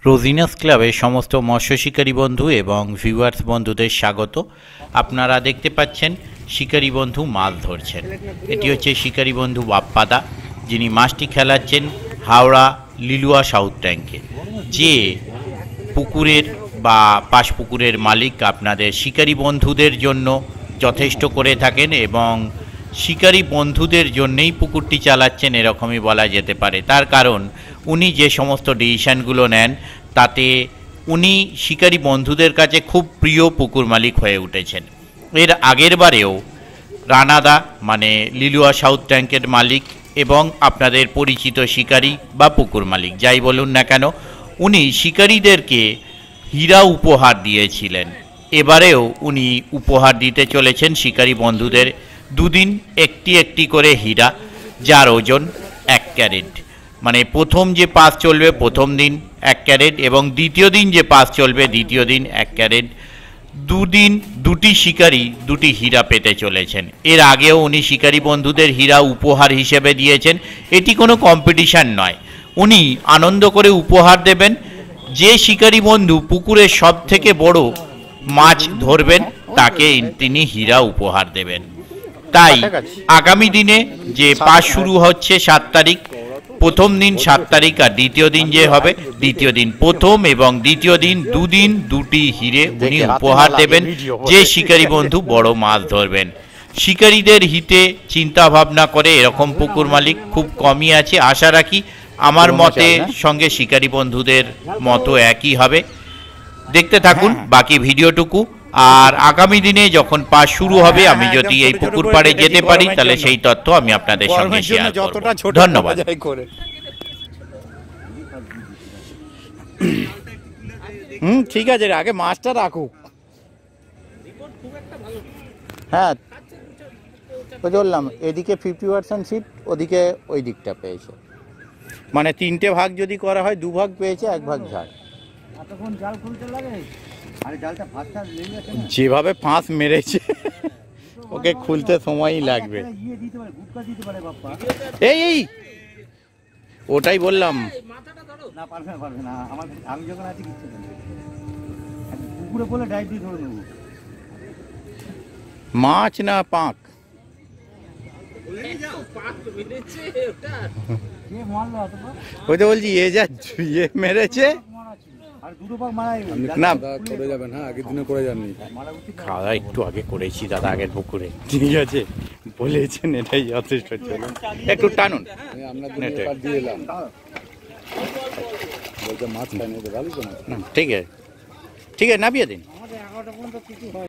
রোজিনাস ক্লাবে সমস্ত মৎস্য শিকারী বন্ধু এবং ভিউয়ার্স বন্ধুদের স্বাগত। আপনারা দেখতে পাচ্ছেন শিকারী বন্ধু মাছ ধরছেন। এটি হচ্ছে শিকারী বন্ধু বাপ্পাদা, যিনি মাছটি খেলাচ্ছেন হাওড়া লিলুয়া সাউথ ট্যাঙ্কে। যে পুকুরের বা পাশ পুকুরের মালিক আপনাদের শিকারী বন্ধুদের জন্য যথেষ্ট করে থাকেন এবং শিকারী বন্ধুদের জন্যেই পুকুরটি চালাচ্ছেন এরকমই বলা যেতে পারে। তার কারণ উনি যে সমস্ত ডিসিশানগুলো নেন তাতে উনি শিকারী বন্ধুদের কাছে খুব প্রিয় পুকুর মালিক হয়ে উঠেছেন। এর আগের বারেও রানাদা মানে লিলুয়া সাউথ ট্যাঙ্কের মালিক এবং আপনাদের পরিচিত শিকারী বা পুকুর মালিক যাই বলুন না কেন, উনি শিকারীদেরকে হীরা উপহার দিয়েছিলেন। এবারেও উনি উপহার দিতে চলেছেন শিকারী বন্ধুদের দুদিন একটি একটি করে হীরা, যার ওজন 1 ক্যারেট। মানে প্রথম যে পাস চলবে প্রথম দিন 1 ক্যারেট এবং দ্বিতীয় দিন যে পাস চলবে দ্বিতীয় দিন 1 ক্যারেট। দুদিন দুটি শিকারী দুটি হীরা পেতে চলেছেন। এর আগেও উনি শিকারী বন্ধুদের হীরা উপহার হিসেবে দিয়েছেন। এটি কোনো কম্পিটিশান নয়, উনি আনন্দ করে উপহার দেবেন। যে শিকারী বন্ধু পুকুরের সব থেকে বড় মাছ ধরবেন তাকে তিনি হীরা উপহার দেবেন। তাই আগামী দিনে যে পাস শুরু হচ্ছে 7 তারিখ, প্রথম দিন 7 তারিখ আর দ্বিতীয় দিন যে হবে দ্বিতীয় দিন প্রথম এবং দ্বিতীয় দিন দুদিন দুটি হিরে উনি উপহার দেবেন যে শিকারী বন্ধু বড় মাছ ধরবেন। শিকারীদের হিতে চিন্তা ভাবনা করে এরকম পুকুর মালিক খুব কমই আছে। আশা রাখি আমার মতে সঙ্গে শিকারী বন্ধুদের মতো একই হবে। দেখতে থাকুন বাকি ভিডিওটুকু। আর আগামী দিনে যখন পাস শুরু হবে আমি যদি এই পুকুর পাড়ে যেতে পারি তাহলে সেই তথ্য আমি আপনাদের সঙ্গে শেয়ার করব। ধন্যবাদ। ঠিক আছে, আগে মাছটা রাখুক। হ্যাঁ বললাম এদিকে 50% সিট, ওদিকে ওই দিকটা পেয়েছে। মানে 3টে ভাগ যদি করা হয় 2 ভাগ পেয়েছে, 1 ভাগ ঝাড়। যেভাবে ফাঁস মেরেছে ওকে খুলতে সময়ই লাগবে। এই ওটাই বললাম, মাছ না পাঁক। ওই তো বলছি এ যা মেরেছে না, খাওয়া একটু আগে করেছি দাদা আগের পুকুরে। ঠিক আছে বলেছেন, এটাই যথেষ্ট। চলুন একটু টানুন। ঠিক আছে ঠিক আছে, নামিয়ে দিন।